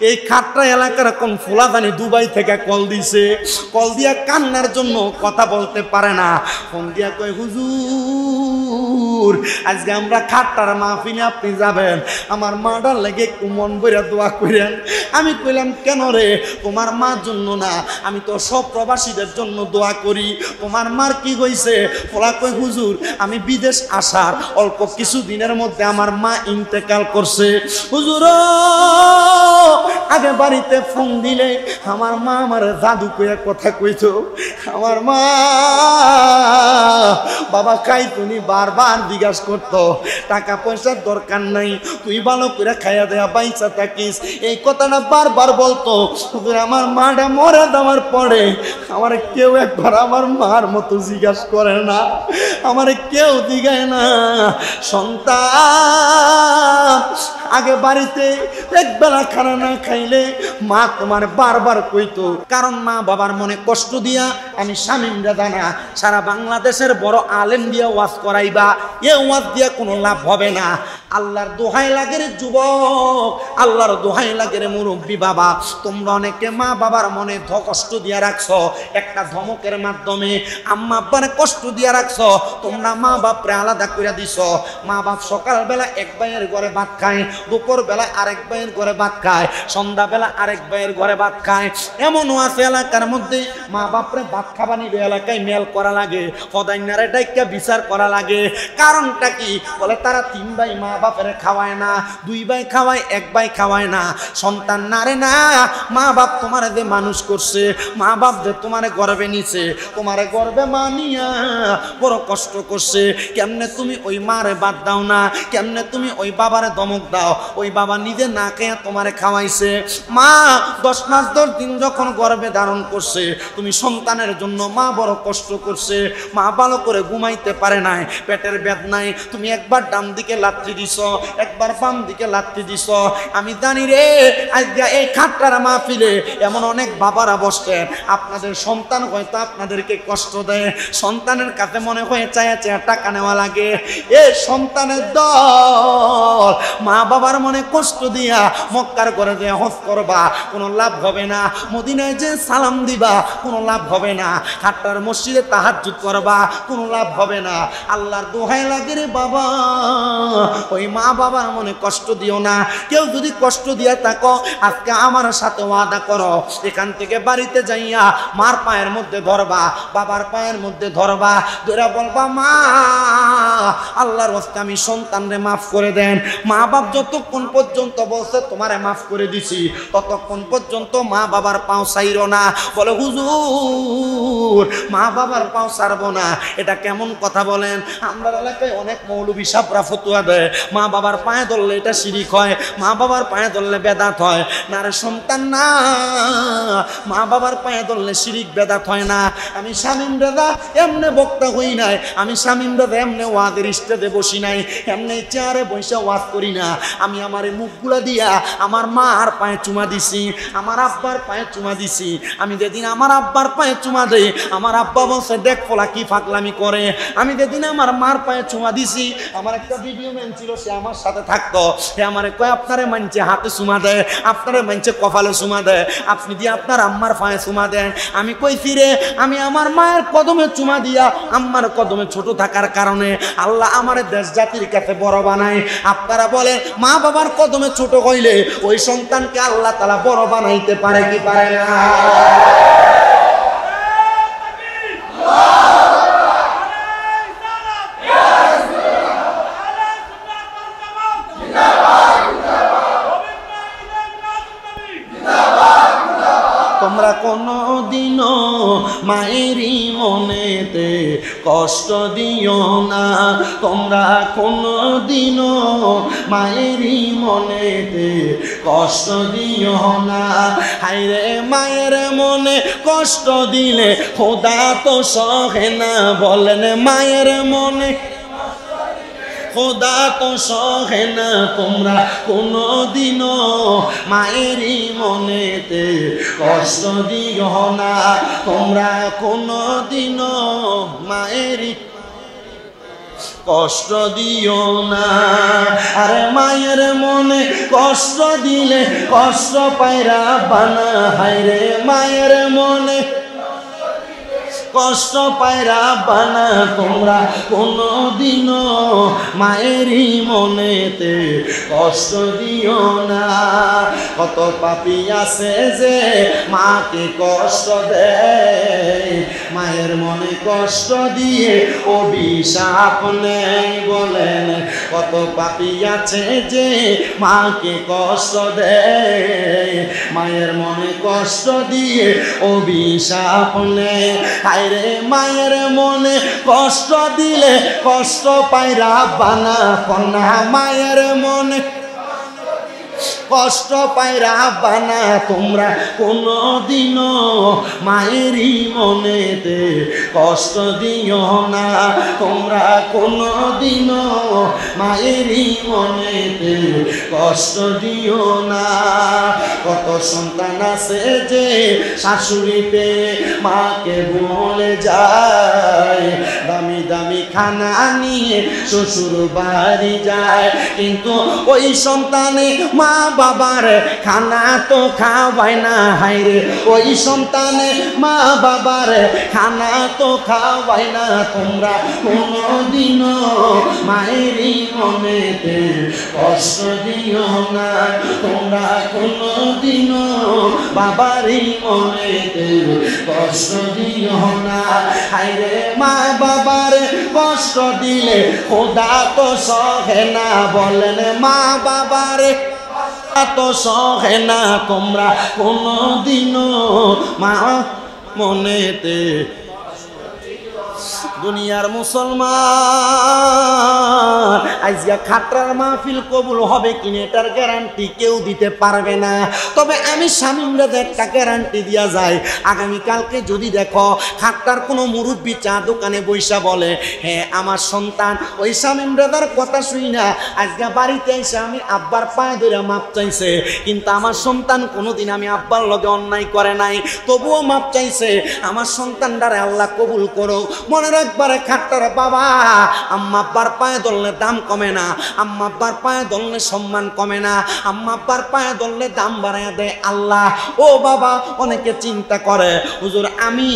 এই খাটরা এলাকার কোন ফুলাদানি দুবাই থেকে কল দিছে, কল দিয়া কান্নার জন্য কথা বলতে পারে না, ফোন দিয়া কয় হুজুর আজকে আমরা খাট্টার মাহফিলে আপনি যাবেন, আমার মাটার লেগে একটু মন ভরে দোয়া করেন। আমি কইলাম কেন রে? তোমার মার জন্য না, আমি তো সব প্রবাসীদের জন্য দোয়া করি। তোমার মার কি হইছে? বলা কই হুজুর আমি বিদেশ আসার অল্প কিছু দিনের মধ্যে আমার মা ইন্তেকাল করছে। হুজুর আগে বাড়িতে ফোন দিলে আমার মা আমার জাদু কইয়া কথা কইতো, আমার মা বাবা খাই তুমি বারবার জিজ্ঞাসা করতো, টাকা পয়সার দরকার নাই, তুই ভালো করে খাইয়া দেয়া বাইচা থাকিস, এই কথাটা বারবার বলতো। আমার মাটা মরে দেওয়ার পরে আমার কেউ একবার আমার মার মতো জিজ্ঞাসা করে না, আমার কেউ জিগায় না। সন্তান আগে বাড়িতে একবেলা খানা না খাইলে মা তোমার বারবার কইতো, কারণ মা বাবার মনে কষ্ট দিয়া আমি শামীমরা জানা সারা বাংলাদেশের বড় আলেম দিয়া ওয়াজ করাইবা, এ ওয়াজ দিয়া কোনো লাভ হবে না। আল্লাহর দোহাই লাগে রে যুবক, আল্লাহর দোহাই লাগে রে মুরব্বী বাবা, তোমরা অনেকে মা বাবার মনে কষ্ট দিয়া রাখছো, একটা ধমকের মাধ্যমে আম্মা আব্বারে কষ্ট দিয়া রাখছো, তোমরা মা বাপরে আলাদা করে দিছো। মা বাপ সকালবেলা এক ভাইয়ের ঘরে ভাত খায়, দুপুর বেলা আরেক ভাইয়ের ঘরে ভাত খায়, সন্ধ্যাবেলা আরেক ভাইয়ের ঘরে ভাত খায়। এমনও আছে এলাকার মধ্যে মা বাপরে ভাত খাবা নিবে এলাকায় মেল করা লাগে, ফদাইনারে ডাইকা বিচার করা লাগে। কারণটা কি? বলে তারা তিন ভাই মা বাপের খাওয়ায় না, দুই ভাই খাওয়ায়, এক ভাই খাওয়ায় না। সন্তান না রে না, মা বাপ তোমারে যে মানুষ করছে, মা বাপ যে তোমারে গর্বে নিছে, তোমারে গর্বে মানিয়া বড় কষ্ট করছে, কেমনে তুমি ওই মারে বাদ দাও না? কেমনে তুমি ওই বাবারে ধমক দাও? ওই বাবা নিজে না খেয়ে তোমারে খাওয়াইছে। মা 10 মাস 10 দিন যখন গর্ভে ধারণ করছে, তুমি সন্তানের জন্য মা বড় কষ্ট করছে, মা ভালো করে ঘুমাইতে পারে নাই, পেটের বেদনায় তুমি একবার ডান দিকে লাথি দিছ, একবার বাম দিকে লাথি দিছ। আমি জানি রে আজকে এই খাট্টার মাহফিলে এমন অনেক বাবারা বসতেন, আপনাদের সন্তান হয়তো আপনাদেরকে কষ্ট দেয়, সন্তানের কাছে মনে হয় চায়া চায়া টাকা নেওয়া লাগে। এ সন্তানের দল মা বাবার মনে কষ্ট দিয়া মক্কার করে যে হজ করবা কোনো লাভ হবে না, মদিনায় যে সালাম দিবা কোনো লাভ হবে না, খাট্টার মসজিদে তাহাজ্জুদ করবা কোনো লাভ হবে না। আল্লাহর দোহাই লাগে রে বাবা, ওই মা বাবার মনে কষ্ট দিও না। কেউ যদি কষ্ট দিয়া থাকো, আজকে আমার সাথে ওয়াদা করো, এখান থেকে বাড়িতে যাইয়া মার পায়ের মধ্যে ধরবা, বাবার পায়ের মধ্যে ধরবা, ধরে বলবা মা আল্লাহর রাস্তায় আমি সন্তানরে মাফ করে দেন। মা বাপ যতক্ষণ পর্যন্ত বলছে তোমারে মাফ করে দিছি, ততক্ষণ পর্যন্ত মা বাবার পাও ছাইরো না। বলে হুজুর মা বাবার পাও ছাড়বো না, এটা কেমন কথা বলেন? আমরা এলাকায় অনেক মৌলবী সাহেবরা ফতুয়া দেয়, মা বাবার পায়ে ধরলে এটা শিরিক হয়, মা বাবার পায়ে ধরলে বেদাত হয়। না রে সন্তান না, মা বাবার পায়ে ধরলে শিরিক বেদাত হয় না। আমি শামীম দাদা এমনে বক্তা হই নাই, আমি শামীম দাদা এমনে ওয়াদের স্টেজে বসি নাই, এমনি চেয়ারে বসে ওয়াজ করি না। আমি আমার মুখগুলা দিয়া আমার মার পায়ে চুমা দিছি, আমার আব্বার পায়ে চুমা দিছি। আমি যেদিন আমার আব্বার পায়ে চুমা দেই, আমার আব্বা বলছে দেখ ফলা কি ফাকলামি করে। আমি যেদিন আমার মার পায়ে চুমা দিছি, আমার একটা ভিডিও ম্যান ছিল, সে আমার সাথে থাকতো, সে আমারে কয় আপনারে মানছে হাতে চুমা দেয়, আপনারে মানছে কপালে চুমা দেয়, আপনি দিয়ে আপনার আম্মার পায়ে চুমা দেন। আমি কইছি রে আমি আমার মায়ের কদমে চুমা দিয়া আম্মার কদমে ছোট থাকার কারণে আল্লাহ আমার দেশ জাতির কাছে বড় বানায়। আপনারা বলে মা বাবার কদমে ছোট হইলে ওই সন্তানকে আল্লাহ তাআলা বড় বানাইতে পারে কি পারে না? তোমরা কোনদিনও মায়েরই মনেতে কষ্ট দিও না, তোমরা কোনদিনও মায়েরই মনেতে কষ্ট দিও না। হায়রে মায়ের মনে কষ্ট দিলে খোদা তো সহে না, বলেন মায়ের মনে খোদা তো সহে না। তোমরা কোনদিনও মায়েরই মনেতে কষ্ট দিও না, তোমরা কোনদিনও মায়েরই কষ্ট দিও না। আরে মায়ের মনে কষ্ট দিলে কষ্ট পায়রা বানা, হায়রে মায়ের মনে কষ্ট পায়রা বানা। তোমরা কোনদিনও মায়েরই মনেতে কষ্ট দিও না। কত পাপী আছে যে মাকে কষ্ট দেয়, মায়ের মনে কষ্ট দিয়ে অভিশাপ নেয়। বলেন কত পাপী আছে যে মাকে কষ্ট দেয়, মায়ের মনে কষ্ট দিয়ে অভিশাপ নেয়। হায়রে মায়ের মনে কষ্ট দিলে কষ্ট পায়রা বানা, কন্যা মায়ের মনে কষ্ট পায়রা বানা। তোমরা কোনদিনও মায়েরই মনেতে কষ্ট দিও না। তোমরা কোনদিনও মায়েরই মনেতে কষ্ট দিও না। কত সন্তান আছে যে শাশুড়িতে মাকে বলে যায়, দামি দামি খানা নিয়ে শ্বশুর বাড়ি যায়, কিন্তু ওই সন্তানে মা বাবার খানা তো খাওয়ায় না। হায়রে ওই সন্তানে মা বাবার খানা তো খাওয়ায় না। তোমরা কোনদিনও মায়েরই মনেতে কষ্ট দিও না। তোমরা কোনদিনও বাবারই মনেতে কষ্ট দিও না। হায়রে মা বাবার কষ্ট দিলে খোদা তো সহে না। বলেন মা বাবার তো সহে না। তোমরা কোনদিনও মা মনেতে। দুনিয়ার মুসলমান আজকে খাটরার মাহফিল কবুল হবে কিনা এটার গ্যারান্টি কেউ দিতে পারবে না। তবে আমি শামীমরা একটা গ্যারান্টি দিয়া যায়, আগামীকালকে যদি দেখো খাটরার কোনো মুরব্বী চা দোকানে বৈশা বলে, হ্যাঁ আমার সন্তান ওই শামীমরাদার কথা শুই না আজকে বাড়িতে এসে আমি আব্বার পায়ে ধরে মাপ চাইছে, কিন্তু আমার সন্তান কোনোদিন আমি আব্বার লগে অন্যায় করে নাই, তবুও মাপ চাইছে, আমার সন্তানটারে আল্লাহ কবুল করো। মনে রাখবারে খাট্টার বাবা আম্মা আব্বার পায়ে ধরলে দাম কমে না, আম্মা আব্বার পায়ে ধরলে সম্মান কমে না, আম্মা আব্বার পায়ে ধরলে দাম বাড়ায় দেয় আল্লাহ। ও বাবা অনেকে চিন্তা করে হুজুর আমি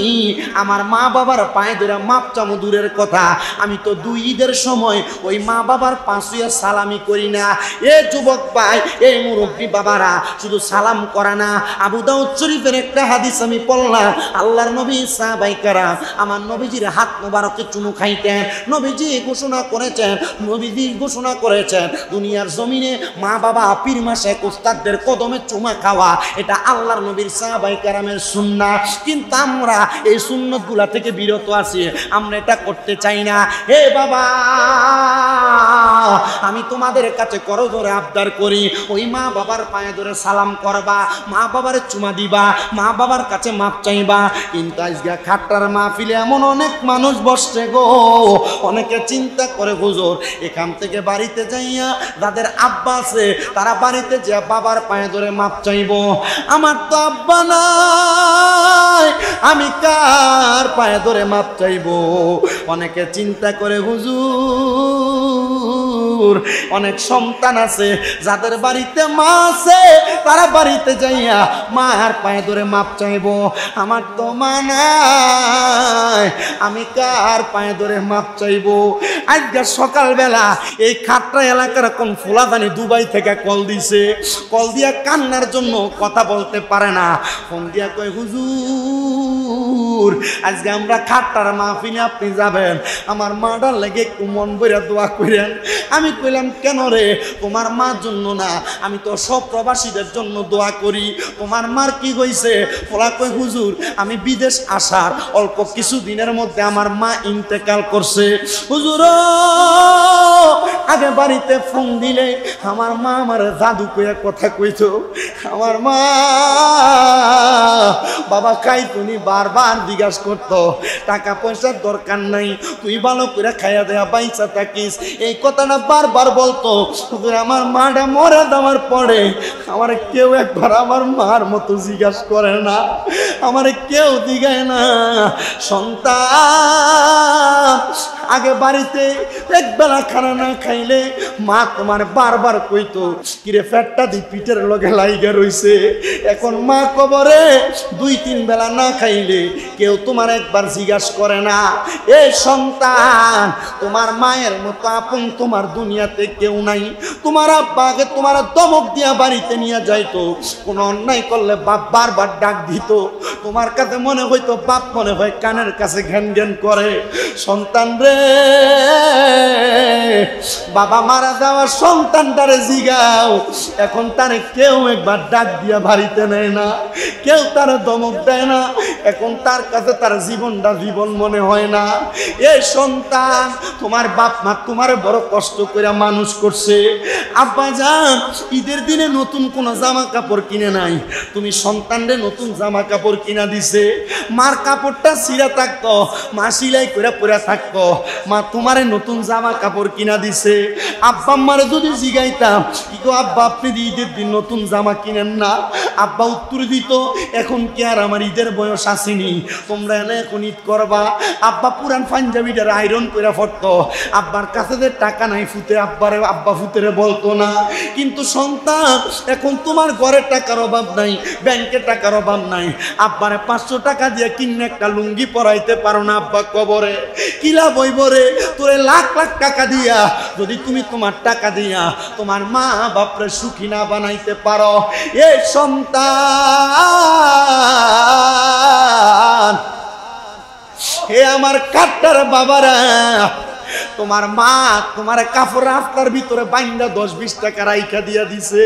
আমার মা বাবার পায়ে ধরে মাপ চামো দূরের কথা, আমি তো দুই ঈদের সময় ওই মা বাবার পাঁচুয়া সালামি করি না। এ যুবক ভাই এই মুরব্বী বাবারা শুধু সালাম করে না, আবু দাউদ শরীফের একটা হাদিস আমি পড়লাম, আল্লাহর নবী সাহাবায়ে কেরাম আমার নবীজির হাত মোবারকে চুমু খাইতেন। নবীজি ঘোষণা করেছেন দুনিয়ার জমিনে মা বাবা পীর মাশায়েখ উস্তাদদের কদমে চুমা খাওয়া এটা আল্লাহর নবীর সাহাবায়ে কেরামের সুন্নাত। কিন্তু আমরা এই সুন্নতগুলা থেকে বিরত আছি, আমরা এটা করতে চাই না। হে বাবা আমি তোমাদের কাছে করজোরে আবদার করি, ওই মা বাবার পায়ে ধরে সালাম করবা, মা বাবার চুমা দিবা, মা বাবার কাছে মাপ চাইবা। কিন্তু আজকে খাট্টার মাহফিলে এমন অনেক মানুষ বসছে গো, অনেকে চিন্তা করে হুজুর এখান থেকে বাড়িতে যাইয়া যাদের আব্বা আছে তারা বাড়িতে যা বাবার পায়ে ধরে মাপ চাইবো, আমার তো আব্বা নাই আমি কার পায়ে ধরে মাপ চাইবো। অনেকে চিন্তা করে হুজুর অনেক সন্তান আছে যাদের বাড়িতে মা আছে তারা বাড়িতে যাইয়া মার পায়ে ধরে মাপ চাইবো, আমার তো মা নাই আমি কার পায়ে ধরে মাপ চাইবো। আজকে সকালবেলা এই খাট্টা এলাকার কোন ফুলাদানি দুবাই থেকে কল দিছে, কল দিয়া কান্নার জন্য কথা বলতে পারে না, ফোন দিয়া কয় হুজুর আজকে আমরা খাট্টার মাহফিলে আপনি যাবেন, আমার মাটার লেগে একটু মন বইরা দোয়া করেন। আমি কইলাম কেন রে? তোমার মার জন্য না, আমি তো সব প্রবাসীদের জন্য দোয়া করি। তোমার মার কি হইছে? ফলা কই হুজুর আমি বিদেশ আসার অল্প কিছু দিনের মধ্যে আমার মা ইন্তেকাল করছে। হুজুর আগে বাড়িতে ফোন দিলে আমার মা আমার জাদু কইয়া কথা কইতো, আমার মা বাবা খাই তুমি বারবার জিজ্ঞাসা করতো টাকা পয়সার দরকার নাই, তুই ভালো করে খাইয়া দেয়া বাইসা থাকিস। এই কথাটা বারবার বলতো হুজুর আমার মাটা মরে যাওয়ার পরে আমার কেউ একবার আমার মার মতো জিজ্ঞাসা করে না, আমার কেউ জিজ্ঞাসা না। সন্তান আগে বাড়িতে একবেলা খানা না খাইলে মা তোমার বারবার কইতো কিরে পেটটা দি পিঠের লগে লাইগা রইছে। এখন মা কবরে 2-3 বেলা না খাইলে কেউ তোমার একবার জিজ্ঞাসা করে না। এই সন্তান তোমার মায়ের মতো আপন তোমার দুনিয়াতে কেউ নাই। তোমার আব্বাকে তোমার দমক দিয়া বাড়িতে নিয়ে যাইতো, কোনো অন্যায় করলে বাপ বারবার ডাক দিত। তোমার কাছে মনে হইতো বাপ মনে হয় কানের কাছে ঘ্যান ঘ্যান করে। সন্তান রে, বাবা মারা যাওয়ার সন্তানটারে জিগাও, এখন তারে কেউ একবার ডাক দিয়া বাড়িতে নেয় না, কেউ তারে দমক দেয় না। এখন তার কাছে তার জীবনটা জীবন মনে হয় না। এই সন্তান তোমার বাপ মা তোমারে বড় কষ্ট করে মানুষ করছে। আব্বা জান ঈদের দিনে নতুন কোনো জামা কাপড় কিনে নাই, তুমি সন্তানরে নতুন জামা কাপড় কিনা দিছে। মার কাপড়টা ছিঁড়া থাকতো, মা সিলাই করে পরে থাকতো, মা তোমারে নতুন জামা কাপড় কিনা দিছে। আব্বা আম্মারে যদি জিগাইতাম কি গো আব্বা আপনি ঈদের দিন নতুন জামা কিনেন না, আব্বা উত্তর দিত এখন কি আর আমার ঈদের বয়স আসেনি, তোমরা এনে এখন ঈদ করবা। আব্বা পুরান পাঞ্জাবিটার আয়রন করে পড়তো, আব্বার কাছে যে টাকা নাই ফুতে আব্বা ফুতেরে বলতো না। কিন্তু সন্তান এখন তোমার ঘরে টাকার অভাব নাই, ব্যাংকে টাকার অভাব নাই, আব্বারে 500 টাকা দিয়ে কিনে একটা লুঙ্গি পরাইতে পারো না। আব্বা কবরে কিলা বইবরে তোরে লাখ লাখ টাকা দিয়া যদি তুমি তোমার টাকা দিয়া তোমার মা বাপরে সুখী না বানাইতে পারো। এই সন্তান হে আমার কাট্টার বাবারা, তোমার মা তোমার কাপড় রাস্তার ভিতরে বাইন্দা 10-20 টাকা রাইখা দিয়া দিছে।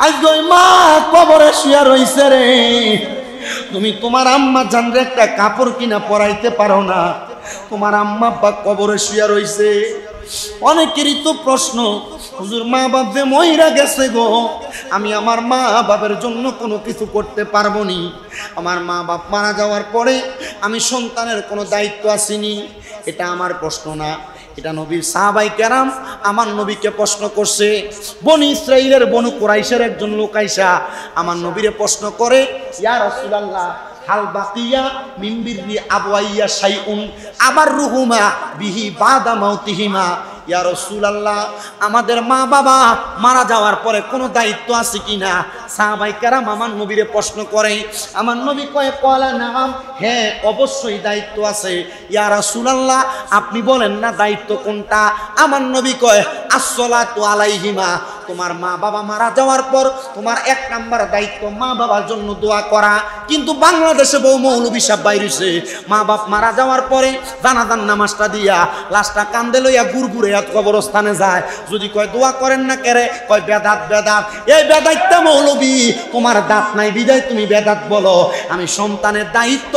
আজ ওই মা কবরে শুয়া রইছে রে, তুমি তোমার আম্মা জানরে একটা কাপড় কিনা পরাইতে পারো না, তোমার আম্মা বা কবরে শুয়া রইছে। অনেকেরই তো প্রশ্ন হুজুর মা বাপ যে মইরা গেছে গো, আমি আমার মা বাপের জন্য কোনো কিছু করতে পারবো নি, আমার মা বাপ মারা যাওয়ার পরে আমি সন্তানের কোনো দায়িত্ব আসেনি। এটা আমার প্রশ্ন না, এটা নবীর সাহাবাই কেরাম আমার নবীকে প্রশ্ন করছে। বনি ইসরাইলের বনু কুরাইশের একজন লোক আইসা আমার নবীরে প্রশ্ন করে, ইয়া রাসূলুল্লাহ হাল বাকিয়া মিন বিররি আবওয়াইয়া শাইউন আবার রুহুমা বিহি বাদা মাউতিহিমা। ইয়া রাসূলুল্লাহ আমাদের মা বাবা মারা যাওয়ার পরে কোনো দায়িত্ব আছে কিনা? সাহাবায়ে কেরাম আমার নবীরে প্রশ্ন করে। আমার নবী কয় ক্বালা নাম, হ্যাঁ অবশ্যই দায়িত্ব আছে। ইয়া রাসূলুল্লাহ আপনি বলেন না দায়িত্ব কোনটা? আমার নবী কয় আসসালাতু আলাইহিমা, তোমার মা বাবা মারা যাওয়ার পর তোমার 1 নাম্বার দায়িত্ব মা বাবার জন্য দোয়া করা। কিন্তু বাংলাদেশে বহু মৌলবী সাহেব বাইরেছে, মা বাপ মারা যাওয়ার পরে জানাজার নামাজটা দিয়া লাশটা কান্দে লইয়া গুড়গুড়ে কবরস্থানে যায়, যদি কয় দোয়া করেন না কেরে, কয় বেদাত বেদাত। এই বেদাতটা মৌলবী, তোমার দাঁত নাই বিদায় তুমি বেদাত বলো। আমি সন্তানের দায়িত্ব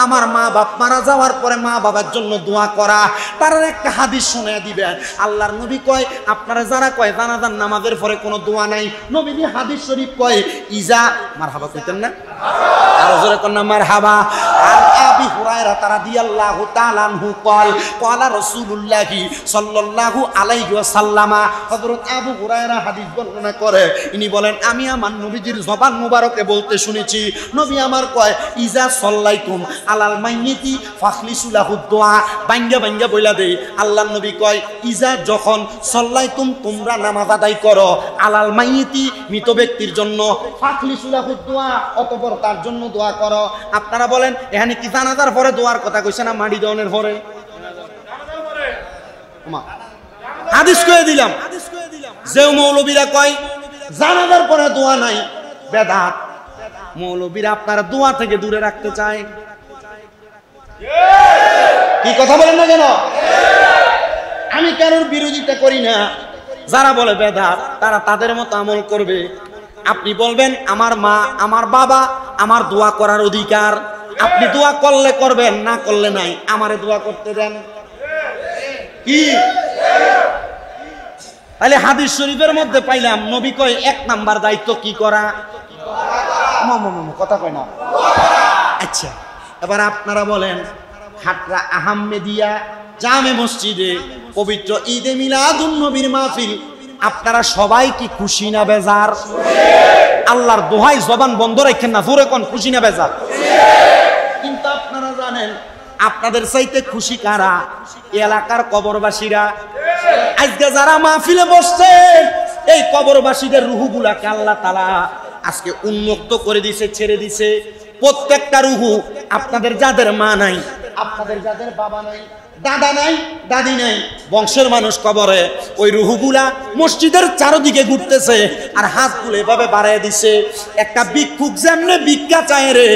আমার মা বাপ মারা যাওয়ার পরে মা বাবার জন্য দোয়া করা। তার একটা হাদিস শুনে দিবেন, আল্লাহর নবী কয় আপনারা যারা কয় জানাজার নামাজের পরে কোনো দোয়া নাই, নবীজি হাদিস শরীফ কয় ইজা মারহাবা কইতেন না, আর জোরে কোন না মারহাবা। আর আবি হুরায়রা রাদিয়াল্লাহু তাআলা আনহু قال قال رسول الله সাল্লাল্লাহু আলাইহি ওয়াসাল্লাম, হযরত আবু হুরায়রা হাদিস বর্ণনা করে, ইনি বলেন আমি আমার নবীজির জবান মোবারকে বলতে শুনেছি, নবী আমার কয় ইজা সাল্লাইতুম আলাল মাইয়িতি ফাখলিসু লাহু দুআ, বাঙ্গা বাঙ্গা বইলা দেই। আল্লাহর নবী কয় ইজা যখন সাল্লাইতুম তোমরা নামাজ আদায় করো আলাল মাইয়িতি মৃত ব্যক্তির জন্য, ফাখলিসু লাহু দুআ অতঃপর তার জন্য দোয়া করো। আপনারা বলেন এখানে কি জানাজার পরে দোয়ার কথা কইছে না মাটি দেওয়ানোর পরে? হাদিস কয়ে দিলাম, যে মৌলবীরা কয় জানাজার পরে দোয়া নাই বেদাত, মৌলবীরা আপনারা দোয়া থেকে দূরে রাখতে চায়। কি কথা বলেন না কেন? আমি কারোর বিরোধিতা করি না, যারা বলে বেদাত তারা তাদের মতো আমল করবে। আপনি বলবেন আমার মা আমার বাবা আমার দোয়া করার অধিকার, আপনি দোয়া করলে করবেন না করলে নাই, আমারে দোয়া করতে দেন। কি তাহলে হাদিস শরীফের মধ্যে পাইলাম নবী কয় 1 নাম্বার দায়িত্ব কি করা? কথা কয় না। আচ্ছা এবার আপনারা বলেন খাটরা আহমেদিয়া জামে মসজিদে পবিত্র ঈদে মিলাদুন নবীর মাহফিল। আপনারা সবাই কি খুশি না বেজার? আল্লাহর দোহাই জবান বন্ধ রাখেন না, জোরে কোন খুশি না বেজার? কিন্তু আপনারা জানেন আপনাদের চাইতে খুশি কারা? এলাকার কবরবাসীরা। আজকে যারা মাহফিলে বসছে এই কবরবাসীদের রুহুগুলাকে আল্লাহ তাআলা আজকে উন্মুক্ত করে দিছে, ছেড়ে দিছে। প্রত্যেকটা রুহু, আপনাদের যাদের মা নাই, আপনাদের যাদের বাবা নাই, দাদা নাই, দাদি নাই, বংশের মানুষ কবরে, ওই রুহুগুলা মসজিদের চারদিকে ঘুরতেছে আর হাতগুলো এভাবে বাড়ায় দিছে। একটা ভিক্ষুক যেমনে ভিক্ষা চায় রে,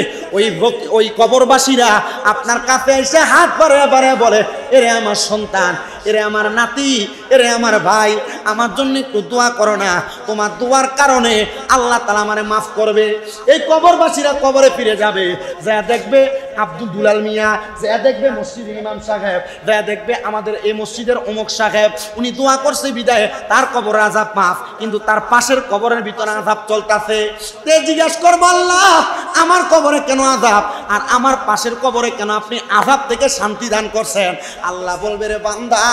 ওই কবরবাসীরা আপনার কাছে এসে হাত বাড়ায় বাড়ায় বলে, এরে আমার সন্তান, এরে আমার নাতি, এরে আমার ভাই, আমার জন্য একটু দোয়া করো না, তোমার দোয়ার কারণে আল্লাহ তাআলা আমারে মাফ করবে। এই কবরবাসীরা কবরে ফিরে যাবে, যা দেখবে আব্দুল দুলাল মিয়া, যা দেখবে মসজিদের ইমাম সাহেব, যা দেখবে আমাদের এই মসজিদের অমুক সাহেব, উনি দোয়া করছে বিদায় তার কবরের আযাব মাফ, কিন্তু তার পাশের কবরের ভিতরে আযাব চলতেছে। তে জিজ্ঞাসা করবো, আল্লাহ আমার কবরে কেন আযাব আর আমার পাশের কবরে কেন আপনি আযাব থেকে শান্তি দান করছেন? আল্লাহ বলবে, রে বান্দা,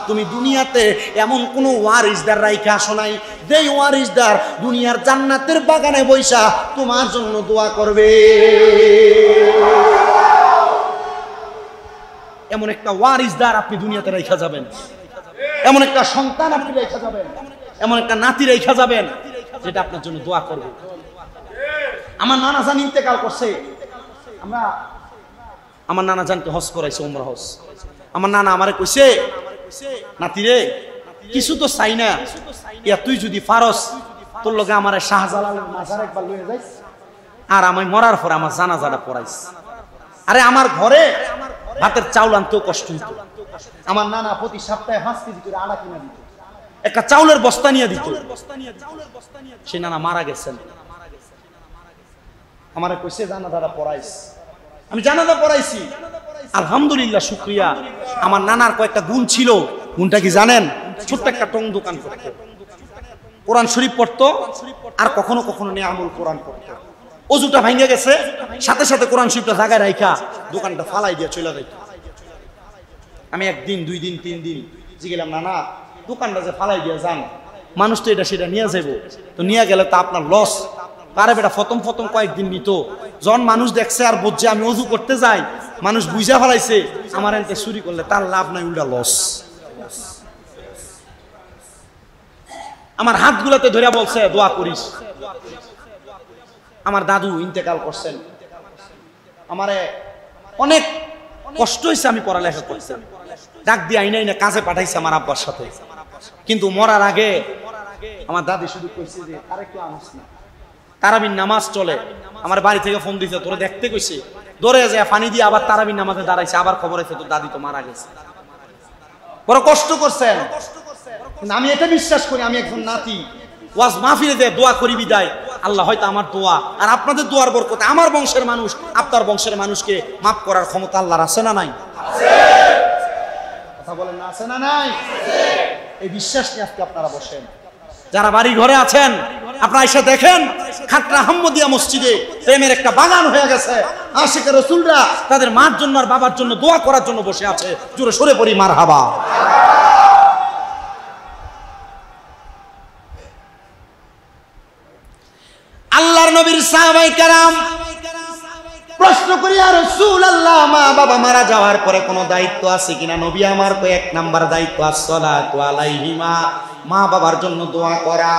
তুমি দুনিয়াতে এমন কোন ওয়ারিসদার রাইখা আসো নাই যেই ওয়ারিসদার দুনিয়ার জান্নাতের বাগানে বৈশা তোমার জন্য দোয়া করবে। এমন একটা ওয়ারিসদার আপনি দুনিয়াতে রাইখা যাবেন, এমন একটা সন্তান আপনি রাইখা যাবেন, এমন একটা নাতি রাইখা যাবেন যেটা আপনার জন্য দোয়া করবে। আমার নানা জান ইন্তেকাল করছে, আমার নানা জানকে হজ করাইছে, উমরা হজ। আমার নানা আমারে কইছে, নাতি রে কিছু তো চাই না, ইয়া তুই যদি পারস তোর লগে আমার শাহজালালের মাজার একবার লয়ে যাইস আর আমি মরার পর আমার জানাজাটা পড়াইস। আরে আমার ঘরে ভাতের চাউল আনতেও কষ্ট হইত। আমার নানা প্রতি সপ্তাহে 5 কেজি করে আটা কিনে দিত, একটা চাউলের বস্তা নিয়ে দিত। সে নানা মারা গেছেন। আমারে কইছে জানাজাটা পড়াইস, আমি জানাজা পড়াইছি। আলহামদুলিল্লাহ, শুকরিয়া। আমার নানার কয়েকটা গুণ ছিল। গুণটা কি জানেন? ছোট্ট একটা টং দোকান করতো, কোরআন শরীফ পড়তো আর কখনো কখনো নেয়ামুল কোরআন পড়তো। অজুটা ভাঙে গেছে, সাথে সাথে কোরআন শরীফটা জায়গায় রাইখা দোকানটা ফালাই দিয়ে চলে যাইত। আমি 1 দিন 2 দিন 3 দিন জিগেলাম, নানা দোকানটা যে ফালাই দিয়ে যান, মানুষ তো এটা সেটা নিয়ে যাবো, তো নিয়ে গেলে তো আপনার লস। আরে বেটা, প্রথম কয়েকদিন নিত, যখন মানুষ দেখছে আর বুঝছে আমি অজু করতে যাই, মানুষ বুঝা ফেলাইছে আমার এনতে চুরি করলে তার লাভ নাই, উল্টা লস। আমার হাতগুলাতে ধরে বলছে দোয়া করিস। আমার দাদু ইন্তেকাল করছেন, আমারে অনেক কষ্ট হয়েছে, আমি পড়ালেখা করছি, ডাক দিয়ে আইনাই না কাজে পাঠাইছে আমার আব্বার সাথে। কিন্তু মরার আগে আমার দাদি শুধু কইছে যে আরে কেউ আনিস না, তারাবির নামাজ চলে। আমার বাড়ি থেকে ফোন দিছে, তোরে দেখতে কইছে, দৌড়ে যায় পানি দিয়ে আবার তারাবির নামাজে দাঁড়াইছে, আবার খবর আছে তোর দাদি তো মারা গেছে। বড় কষ্ট করছেন। আমি এটা বিশ্বাস করি, আমি একজন নাতি, ওয়াজ মাহফিলে দিয়ে দোয়া করি বিদায়, আল্লাহ হয়তো আমার দোয়া আর আপনাদের দোয়ার বরকতে আমার বংশের মানুষ আপনার বংশের মানুষকে মাফ করার ক্ষমতা আল্লাহর আছে না নাই? কথা বলেন না, আছে না নাই? এই বিশ্বাস নিয়ে আজকে আপনারা বসেন। যারা বাড়ি ঘরে আছেন আপনারা এসে দেখেন, খাটরা আহমদিয়া মসজিদে প্রেমের একটা বাগান হয়ে গেছে। আশিকে রাসূলরা তাদের মার জন্য আর বাবার জন্য দোয়া করার জন্য বসে আছে। জোরে সরে পড়ি মারহাবা। আল্লাহর নবীর সাহাবায়ে কেরাম প্রশ্ন করি, ইয়া রাসূলুল্লাহ, মা বাবা মারা যাওয়ার পরে কোনো দায়িত্ব আছে কিনা? নবী আমার কয় 1 নাম্বার দায়িত্ব আসসালাতু আলাইহিমা, মা বাবার জন্য দোয়া করা।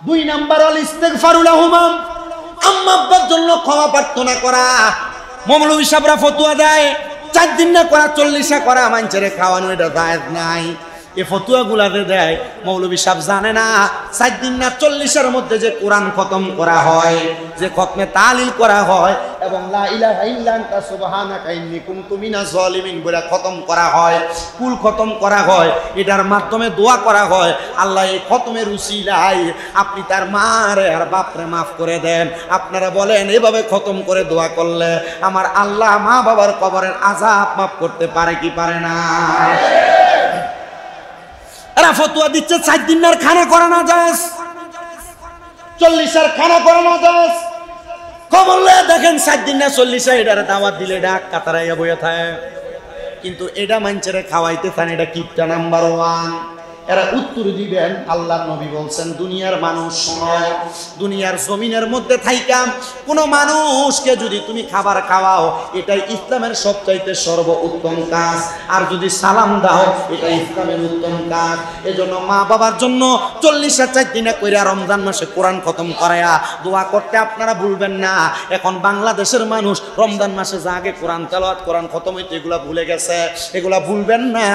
2 নাম্বার আল ইস্তিগফারু লাহুমা, আম্মা আব্বার জন্য ক্ষমা প্রার্থনা করা। মৌলভী সাহেবরা ফতোয়া দেয় 4 দিন না করা 40 করা, মানুষের খাওয়ানো এটা জায়েজ নাই। এই ফতুয়াগুলাতে দেয় মৌলভী সাহেব জানে না 4 দিন না 40-এর মধ্যে যে কোরআন খতম করা হয়, যে খতমে তালিল করা হয় এবং লা ইলাহা ইল্লা আনতা সুবহানাকা ইন্নী কুনতু মিনাজ জালিমিন বলে খতম করা হয়, কুল খতম করা হয়, এটার মাধ্যমে দোয়া করা হয়, আল্লাহ এই খতমের উসিলায় আপনি তার মারে আর বাপরে মাফ করে দেন। আপনারা বলেন এভাবে খতম করে দোয়া করলে আমার আল্লাহ মা বাবার কবরের আযাব মাফ করতে পারে কি পারে না? এরা ফতোয়া দিচ্ছে 4 দিনের খানা করানো যায়, 40-এর খানা করানো যায়। খবর লয়ে দেখেন 7 দিন না 40 এটারে দাওয়াত দিলে ডাক কাতারাইয়া বইয়া থাকে, কিন্তু এটা মানুষের খাওয়াইতে চান, এটা কিপটা নাম্বার 1। এরা উত্তর দিবেন আল্লাহর নবী বলছেন, দুনিয়ার মানুষ শোনো, দুনিয়ার জমিনের মধ্যে থাইকা কোনো মানুষকে যদি তুমি খাবার খাওয়াও এটাই ইসলামের সবচাইতে সর্ব উত্তম কাজ, আর যদি সালাম দাও এটা ইসলামের উত্তম কাজ। এজন্য মা বাবার জন্য 40 দিনে কইরা রমজান মাসে কোরআন খতম করায়া দোয়া করতে আপনারা ভুলবেন না। এখন বাংলাদেশের মানুষ রমজান মাসে যা আগে কোরআন তেলাওয়াত কোরআন খতম হইতে এগুলা ভুলে গেছে, এগুলা ভুলবেন না।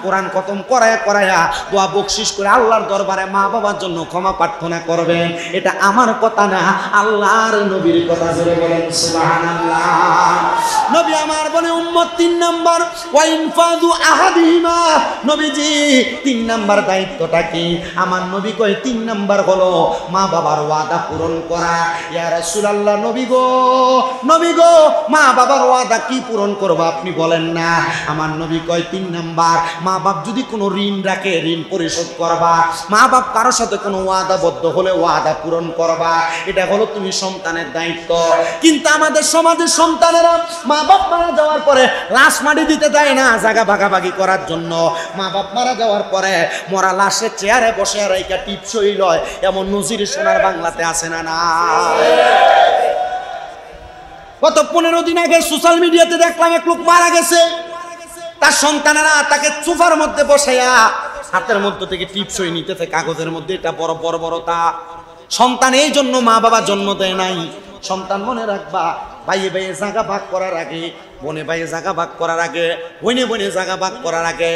কোরআন খতম করায়া দোয়া বকশিশ করে আল্লাহর দরবারে মা বাবার জন্য ক্ষমা প্রার্থনা করবেন। এটা আমার কথা না, আল্লাহর নবীর কথা। জোরে বলেন সুবহানাল্লাহ। নবী আমার বলে উম্মত 3 নাম্বার ওয়া ইনফাযু আহাদিহিমা। নবীজি 3 নাম্বার দায়িত্বটা কি? আমার নবী কয় 3 নাম্বার হলো মা বাবার ওয়াদা পূরণ করা। ইয়া রাসূলুল্লাহ, নবী গো মা বাবার ওয়াদা কি পূরণ করব আপনি বলেন না। আমার নবী কয় 3 নাম্বার, মা বাপ যদি কোনো ঋণ রাখে ঋণ পরিশোধ করবা, মা বাপ কারোর সাথে কোনো ওয়াদাবদ্ধ হলে ওয়াদা পূরণ করবা, এটা হলো তুমি সন্তানের দায়িত্ব। কিন্তু আমাদের সমাজের সন্তানেরা মা বাপ মারা যাওয়ার পরে লাশ মাটি দিতে দেয় না জায়গা ভাগাভাগি করার জন্য। মা বাপ মারা যাওয়ার পরে মরা লাশের চেয়ারে বসে রাইকা টিপসই লয়, এমন নজির সোনার বাংলাতে আছে না? না। গত 15 দিন আগে সোশ্যাল মিডিয়াতে দেখলাম এক লোক মারা গেছে, তার সন্তানেরা তাকে সোফার মধ্যে বসাইয়া হাতের মধ্যে থেকে টিপসই নিতেছে কাগজের মধ্যে, এটা বড় বড় বড় তা। সন্তান এই জন্য মা বাবা জন্ম দেয় নাই। সন্তান মনে রাখবা, ভাইয়ে ভাইয়ে জায়গা ভাগ করার আগে, বনে ভাইয়ে জায়গা ভাগ করার আগে, বনে জায়গা ভাগ করার আগে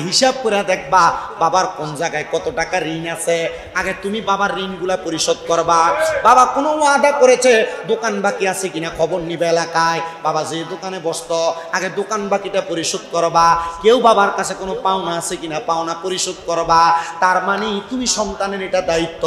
হিসাব করে দেখবা বাবার কোন জায়গায় কত টাকা ঋণ আছে। আগে তুমি বাবার ঋণগুলা পরিশোধ করবা। বাবা কোনো ওয়াদা করেছে দোকান বাকি আছে কিনা খবর নিবে এলাকায়, বাবা যে দোকানে বসতো আগে দোকান বাকিটা পরিশোধ করবা। কেউ বাবার কাছে কোনো পাওনা আছে কিনা পাওনা পরিশোধ করবা। তার মানে তুমি সন্তানের এটা দায়িত্ব।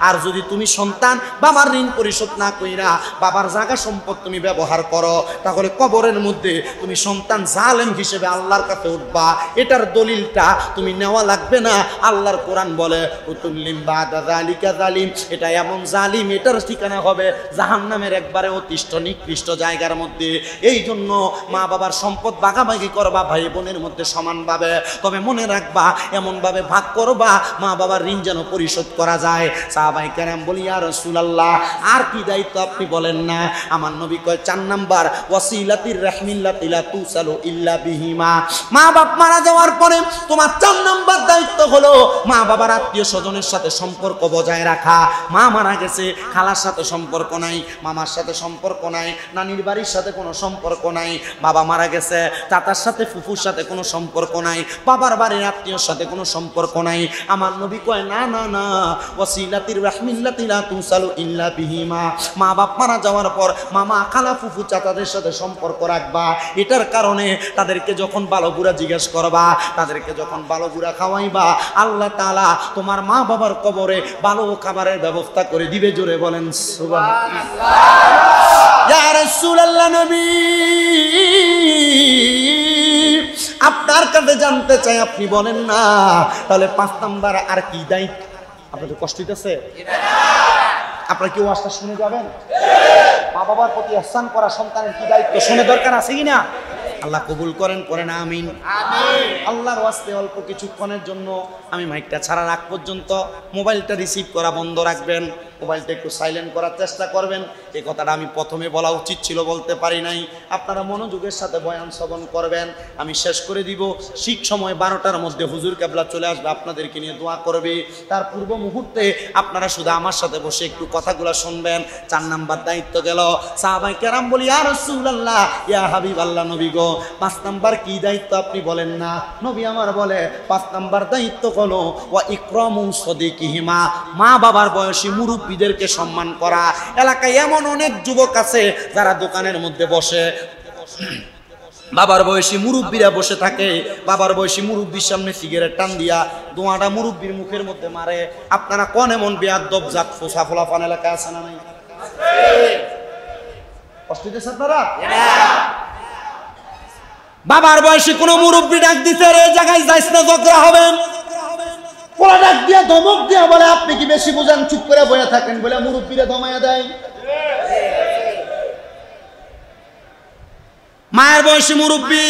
আর যদি তুমি সন্তান বাবার ঋণ পরিশোধ না কইরা বাবার জায়গা সম্পদ তুমি ব্যবহার করো, তাহলে কবরের মধ্যে তুমি সন্তান জালেম হিসেবে আল্লাহর কাছে উঠবা। এটার দলিলটা তুমি নেওয়া লাগবে না। আল্লাহর কোরআন বলে উতুল্লিম বাদা যালিকা জালিম, এটা এমন জালিম, এটার ঠিকানা হবে জাহান্নামের একবারে অতিষ্ঠ নিকৃষ্ট জায়গার মধ্যে। এই জন্য মা বাবার সম্পদ ভাগাভাগি করবা ভাই বোনের মধ্যে সমানভাবে, তবে মনে রাখবা এমনভাবে ভাগ করবা মা বাবার ঋণ যেন পরিশোধ করা যায়। সাহাবায়ে কেরাম বলি ইয়া রাসূলুল্লাহ আর কি দায়িত্ব আপনি বলেন না। আমার নবী কয় 4 নাম্বার ওয়াসিলাতির রাহমিল্লাতি লা তুসালু ইল্লা বিহিমা। মা বাপ মারা যাওয়ার পরে তোমার 4 নাম্বার দায়িত্ব হলো মা বাবার আত্মীয় স্বজনের সাথে সম্পর্ক বজায় রাখা। মা মারা গেছে, খালার সাথে সম্পর্ক নাই, মামার সাথে সম্পর্ক নাই, নানির বাড়ির সাথে কোনো সম্পর্ক নাই। বাবা মারা গেছে, চাচার সাথে ফুফুর সাথে কোনো সম্পর্ক নাই, বাবার বাড়ির আত্মীয়র সাথে কোনো সম্পর্ক নাই। আমার নবী কয় না না না, ওয়াসিলাতির রাহমিল্লাতি লা তুসালু ইল্লা বিহিমা। মা বাপ মারা যাওয়ার পর মামা খালা ফুফু চাচাদের সাথে সম্পর্ক রাখবা। এটার কারণে তাদেরকে যখন ভালো বুড়া জিজ্ঞেস করবা, তাদেরকে যখন ভালো বুড়া খাওয়াইবা, আল্লাহ তাআলা তোমার মা বাবার কবরে ভালো খাবারের ব্যবস্থা করে দিবে। জোরে বলেন সুবহানাল্লাহ। ইয়া রাসূলুল্লাহ, নবী আপনার কাছে জানতে চাই, আপনি বলেন না তাহলে 5 নাম্বার আর কি দায়িত্ব? আপনাদের কষ্ট হইতেছে? আপনারা কি ওয়াজটা শুনে যাবেন? মা বাবার প্রতি ইহসান করা সন্তানের কি দায়িত্ব শুনে দরকার আছে কিনা? আল্লাহ কবুল করেন, পড়েন আমিন। আল্লাহর ওয়াস্তে অল্প কিছুক্ষণের জন্য আমি মাইকটা ছাড়ার আগ পর্যন্ত মোবাইলটা রিসিভ করা বন্ধ রাখবেন, মোবাইলটা একটু সাইলেন্ট করার চেষ্টা করবেন। এই কথাটা আমি প্রথমে বলা উচিত ছিল, বলতে পারি নাই। আপনারা মনোযোগের সাথে বয়ান শ্রবণ করবেন। আমি শেষ করে দিব ঠিক সময় 12টার মধ্যে হুজুর কেবলা চলে আসবে, আপনাদেরকে নিয়ে দোয়া করবে। তার পূর্ব মুহূর্তে আপনারা শুধু আমার সাথে বসে একটু কথাগুলো শুনবেন। 4 নাম্বার দায়িত্ব গেল। সাহাবায়ে কেরাম বলি ইয়া রাসূলুল্লাহ, ইয়া হাবিবাল্লাহ, নবী গো 5 নাম্বার কি দায়িত্ব আপনি বলেন না। নবী আমার বলে 5 নাম্বার দায়িত্ব হলো ওয়া ইকরামু সাদিকিহিমা, মা বাবার বয়সী মুরব্বীদেরকে সম্মান করা। এলাকায় এমন অনেক যুবক আছে যারা দোকানের মধ্যে বসে, বাবার বয়সী মুরব্বীরা বসে থাকে, বাবার বয়সী মুরব্বীর সামনে সিগারেট টান দিয়া দোয়াটা মুরব্বীর মুখের মধ্যে মারে। আপনারা কোন এমন বেয়াদব জাত ফোসাফলা ফান এলাকায় আছে না নাই? কষ্ট দিতেছে আপনারা? বাবার বয়সী কোন মুরব্বী ডাক দিতে রে জায়গায় যাইস না, ঝগড়া হবেন। পোলা ডাক দিয়া ধমক দিয়া বলে আপনি কি বেশি বুঝেন, চুপ করে বসে থাকেন বলে মুরব্বীরা ধমায়া দেয়। মায়ের বয়সী মুরব্বী,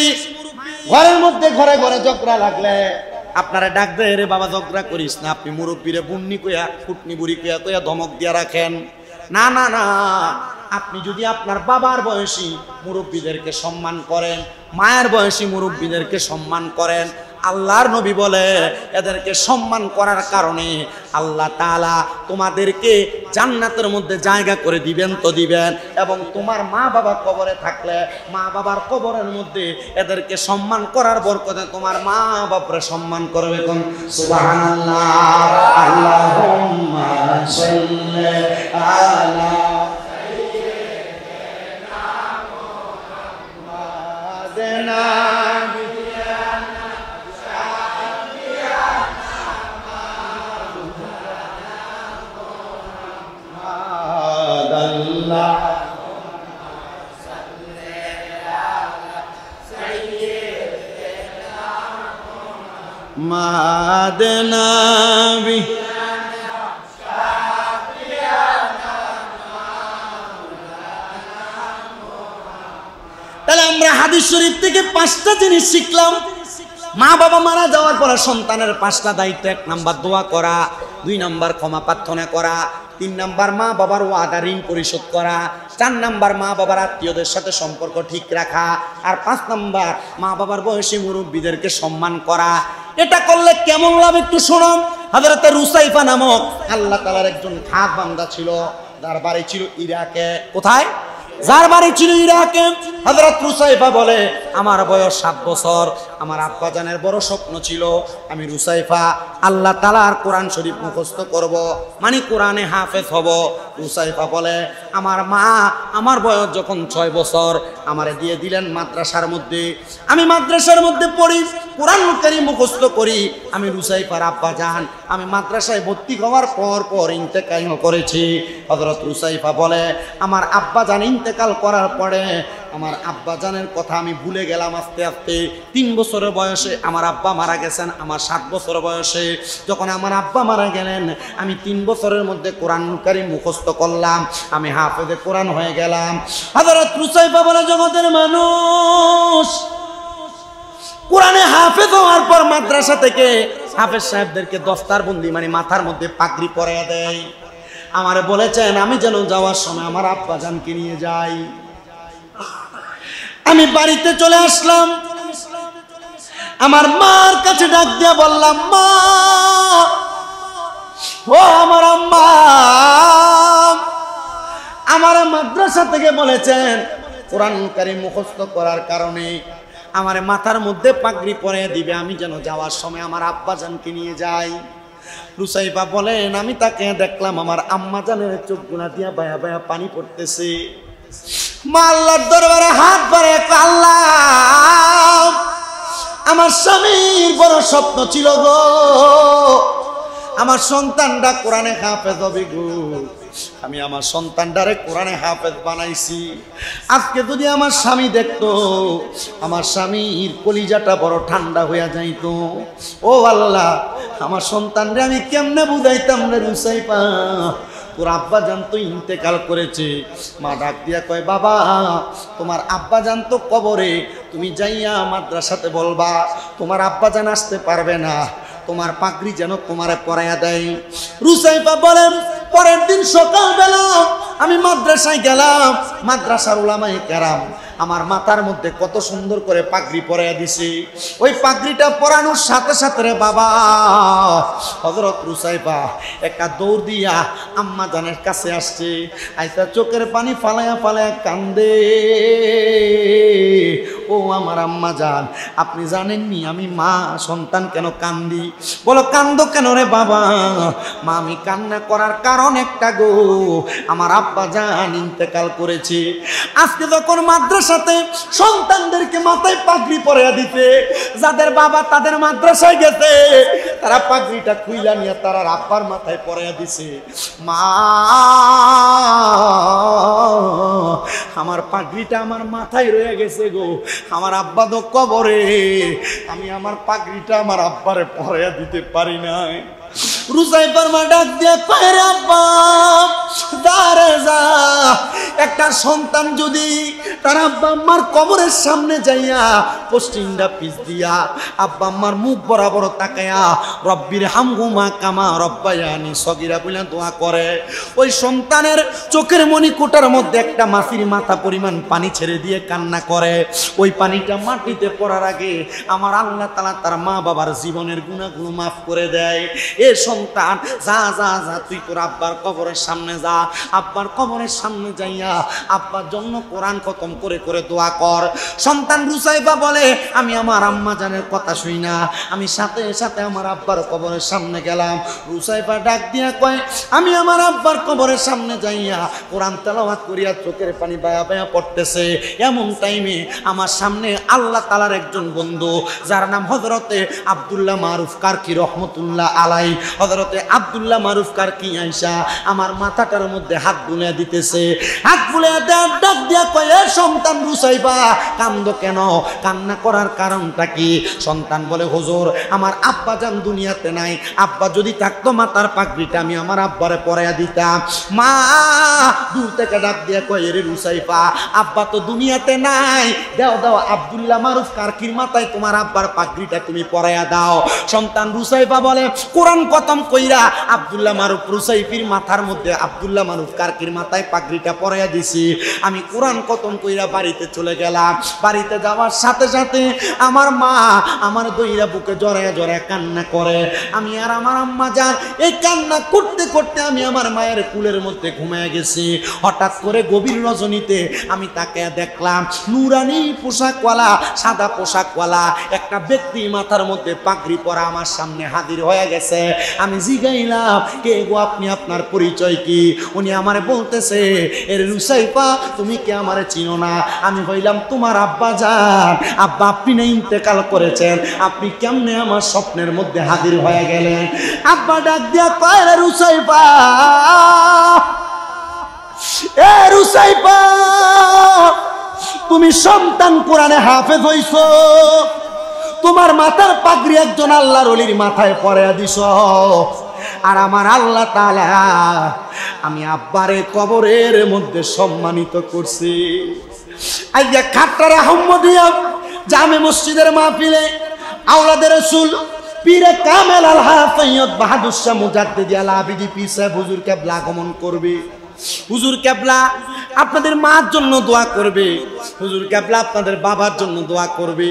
ঘরের মধ্যে ঘরে ঘরে ঝগড়া লাগলে আপনারা ডাক দেয়, রে বাবা ঝগড়া করিস না। আপনি মুরব্বীরে বুন্নি কইয়া ফুটনি বুড়ি কইয়া কইয়া ধমক দিয়া রাখেন। না না না, আপনি যদি আপনার বাবার বয়সী মুরব্বীদেরকে সম্মান করেন, মায়ের বয়সী মুরব্বীদেরকে সম্মান করেন, আল্লাহর নবী বলে এদেরকে সম্মান করার কারণে আল্লাহ তাআলা তোমাদেরকে জান্নাতের মধ্যে জায়গা করে দিবেন তো দিবেন। এবং তোমার মা বাবা কবরে থাকলে মা বাবার কবরের মধ্যে এদেরকে সম্মান করার বরকতে তোমার মা বাবারে সম্মান করবে। কোন সুবহানাল্লাহ, আল্লাহুম্মা সাল্লি আলা সাইয়্যিদিনা মাদনাবি। তাহলে আমরা হাদিস শরীফ থেকে 5টা জিনিস শিখলাম। মা বাবা মারা যাওয়ার পরে সন্তানের 5টা দায়িত্ব। 1 নাম্বার দোয়া করা, 2 নাম্বার ক্ষমা প্রার্থনা করা, 3 নাম্বার মা বাবার ওয়াদা ঋণ পরিশোধ করা, 4 নাম্বার মা বাবার আত্মীয়দের সাথে সম্পর্ক ঠিক রাখা, আর 5 নাম্বার মা বাবার বয়সী মুরব্বীদেরকে সম্মান করা। এটা করলে কেমন লাভ একটু শুনুন। হযরত রুসাইফা নামক আল্লাহ তাআলার একজন খাস বান্দা ছিল, যার বাড়ি ছিল ইরাকে। কোথায়? যার বাড়ি ছিল ইরাকে। হযরত রুসাইফা বলে, আমার বয়স 7 বছর, আমার আব্বা জানের বড় স্বপ্ন ছিল আমি রুসাইফা আল্লাহ তাআলার কোরআন শরীফ মুখস্থ করব, মানে কোরআনে হাফেজ হব। রুসাইফা বলে, আমার মা আমার বয়স যখন 6 বছর আমারে দিয়ে দিলেন মাদ্রাসার মধ্যে। আমি মাদ্রাসার মধ্যে পড়ি, কোরআন কারীম মুখস্থ করি। আমি রুসাইফার আব্বা জান আমি মাদ্রাসায় ভর্তি হওয়ার পর ইন্তেকাল করেছি। হযরত রুসাইফা বলে, আমার আব্বা জান ইন্তেকাল করার পরে আমার আব্বা জানের কথা আমি ভুলে গেলাম আস্তে আস্তে। 3 বছরের বয়সে আমার আব্বা মারা গেছেন, আমার 7 বছর বয়সে যখন আমার আব্বা মারা গেলেন আমি 3 বছরের মধ্যে কোরআন কারীম মুখস্থ করলাম, আমি হাফেজে কোরআন হয়ে গেলাম। হযরত রুসাইফা বলে, জগতের মানুষ কোরআনে হাফেজ হওয়ার পর মাদ্রাসা থেকে হাফেজ সাহেবদেরকে দস্তারবন্দি মানে মাথার মধ্যে পাগড়ি পরাইয়া দেয়। আমারে বলেছেন আমি যেন যাওয়ার সময় আমার আব্বা জানকে নিয়ে যাই। আমি বাড়িতে চলে আসলাম, আমার মার কাছে ডাক দিয়া বললাম, মা ও আমার আম্মা, আমার মাদ্রাসা থেকে বলেছেন কোরআন কারীম মুখস্থ করার কারণে আমার মাথার মধ্যে পাগড়ি পরিয়ে দিবে, আমি যেন যাওয়ার সময় আমার আব্বা জানকে নিয়ে যাই। রুসাইফা বলেন, আমি তাকে দেখলাম আমার আম্মা জানের চোখ গুনা দিয়া বায়া বায়া পানি পড়তেছে। মা আল্লাহর দরবারে হাত বাড়িয়ে, আল্লাহ আমার স্বামীর বড় স্বপ্ন ছিল গো, আমার সন্তানটা কোরআনে হাফেজ হবে গো। আমি আমার সন্তানটারে কোরআনে হাফেজ বানাইছি। আজকে যদি আমার স্বামী দেখতো, আমার স্বামীর কলিজাটা বড় ঠান্ডা হইয়া যাইতো। ও আল্লাহ, আমার সন্তানরে আমি কেমনে বুঝাইতাম রে রুসাইফা, তোর আব্বা জান তো ইন্তেকাল করেছে। মা ডাক দিয়া কয়, বাবা তোমার আব্বা জান তো কবরে, তুমি যাইয়া মাদ্রাসাতে বলবা তোমার আব্বা জান আসতে পারবে না, তোমার পাগড়ি যেন তোমারে পরাইয়া দেয়। রুসাইফা বলেন, পরের দিন সকালবেলা আমি মাদ্রাসায় গেলাম, মাদ্রাসার উলামায়ে কেরাম আমার মাথার মধ্যে কত সুন্দর করে পাগড়ি পরাইয়া দিছে। ওই পাগড়িটা পরানোর সাথে সাথে রে বাবা হযরত রুসাইফা একটা দৌড় দিয়া আম্মা জানের কাছে আসছে। আইতা চোখের পানি ফালায়া ফালায়া কান্দে, ও আমার আম্মা জান, আপনি জানেননি আমি মা সন্তান কেন কান্দি? বলো, কান্দো কেন রে বাবা? মা, আমি কান্না করার কারণ একটা গো, আমার আব্বা জান ইন্তেকাল করেছে। আজকে যখন মাদ্রাসাতে সন্তানদেরকে মাথায় পাগড়ি পরাইয়া দিতে, যাদের বাবা তাদের মাদ্রাসায় গেছে, তারা পাগড়িটা খুইলা নিয়ে তারা আব্বার মাথায় পরাইয়া দিছে। মা, আমার পাগড়িটা আমার মাথায় রয়ে গেছে গো, আমার আব্বা তো কবরে, আমি আমার পাগড়িটা আমার আব্বারে পরাইয়া দিতে পারি নাই। রুসাইফার মা ডাক দিয়ে কয়, রে আব্বা দাঁড়ে যা, একটা সন্তান যদি তার আব্বা আম্মার কবরের সামনে যাইয়া পশ্চিমটা পিছ দিয়া আব্বা আম্মার মুখ বরাবর তাকায়া রব্বির হামহুমা কামা রব্বায়ানি সগীরা বলে দোয়া করে, ওই সন্তানের চোখের মণিকোটার মধ্যে একটা মাছির মাথা পরিমাণ পানি ছেড়ে দিয়ে কান্না করে। ওই পানিটা মাটিতে পড়ার আগে আমার আল্লাহ তাআলা তার মা বাবার জীবনের গুনাহগুলো মাফ করে দেয়। এ সন্তান যা যা যা তুই তোর আব্বার কবরের সামনে যা, আব্বার কবরের সামনে যাইয়া আব্বার জন্য কোরআন খতম করে করে দোয়া কর। সন্তান রুসাইবা বলে, আমি আমার আম্মা জানের কথা শুই না, আমি সাথে সাথে আমার আব্বার কবরের সামনে গেলাম। রুসাইবা ডাক দিয়া কয়, আমি আমার আব্বার কবরের সামনে যাইয়া কোরআন তেলাওয়াত করিয়া চোখের পানি বায়া বায়া পড়তেছে। এমন টাইমে আমার সামনে আল্লাহ তাআলার একজন বন্ধু যার নাম হযরতে আব্দুল্লাহ মারুফ কারকি রহমতুল্লাহ আলাই, হযরতে আব্দুল্লাহ মারুফ কারকি আইসা আমার মাথাটার মধ্যে হাত বুলিয়ে দিতেছে। হাত বুলিয়ে দেন ডাক দিয়া কয়, এ সন্তান রুসাইবা কান্দো কেন, কান্না করার কারণটা কি? সন্তান বলে, হুজুর আমার আব্বা জান দুনিয়াতে নাই, আব্বা যদি থাকতো মাথার পাগড়িটা আমি আমার আব্বারে পরাইয়া দিতাম। মা দূর থেকে ডাক দিয়া কয়, এরে রুসাইবা আব্বা তো দুনিয়াতে নাই, দাও দাও আব্দুল্লাহ মারুফ কারকির মাথায় তোমার আব্বার পাগড়িটা তুমি পরাইয়া দাও। সন্তান রুসাইবা বলে, কোরআন খতম কইরা আব্দুল্লাহ মারুফ রুসাইফির মাথার মধ্যে আব্দুল্লাহ মারুফ কারকির মাথায় পাগড়িটা পরাইয়া দিছি। আমি কোরআন খতম কইরা বাড়িতে চলে গেলাম। বাড়িতে যাওয়ার সাথে সাথে আমার মা আমার দইরা বুকে জড়ায়া জড়ায়া কান্না করে। আমি আর আমার আম্মা যান এই কান্না করতে করতে আমি আমার মায়ের কুলের মধ্যে ঘুমিয়ে গেছি। হঠাৎ করে গভীর রজনীতে আমি তাকে দেখলাম, নুরানি পোশাকওয়ালা, সাদা পোশাকওয়ালা একটা ব্যক্তি মাথার মধ্যে পাগড়ি পরা আমার সামনে হাজির হয়ে গেছে। আমি জিগাইলাম, কে গো আপনি, আপনার পরিচয় কি? উনি আমারে বলতেছে, এর রুসাইফা তুমি কে আমারে চিনো না? আমি কইলাম, তোমার আব্বা যান, আব্বা আপনি না ইন্তেকাল করেছেন, আপনি কেমনে আমার স্বপ্নের মধ্যে হাজির হয়ে গেলেন? আব্বা ডাক দিয়া কয়, রে রুসাইফা, এ রুসাইফা তুমি সন্তান কোরআনে হাফেজ হইছো, তোমার মাথার পাগড়ি একজন আল্লাহর ওলির মাথায় পরাইয়া দিছ। আর আমার আল্লাহ তাআলা আমি আব্বারে কবরের মধ্যে সম্মানিত করছি। আইয়া খাট্টারা আহমদিয়া জামে মসজিদের মাহফিলে আওলাদের রাসূল পীরে কামেল আল হাফিজ বাহাদুর শাহ মুজাদ্দিদ আল আবিদি পীর সাহেব হুজুর কেবলা আগমন করবে। হুজুর কেবলা আপনাদের মার জন্য দোয়া করবে, হুজুর কেবলা আপনাদের বাবার জন্য দোয়া করবে।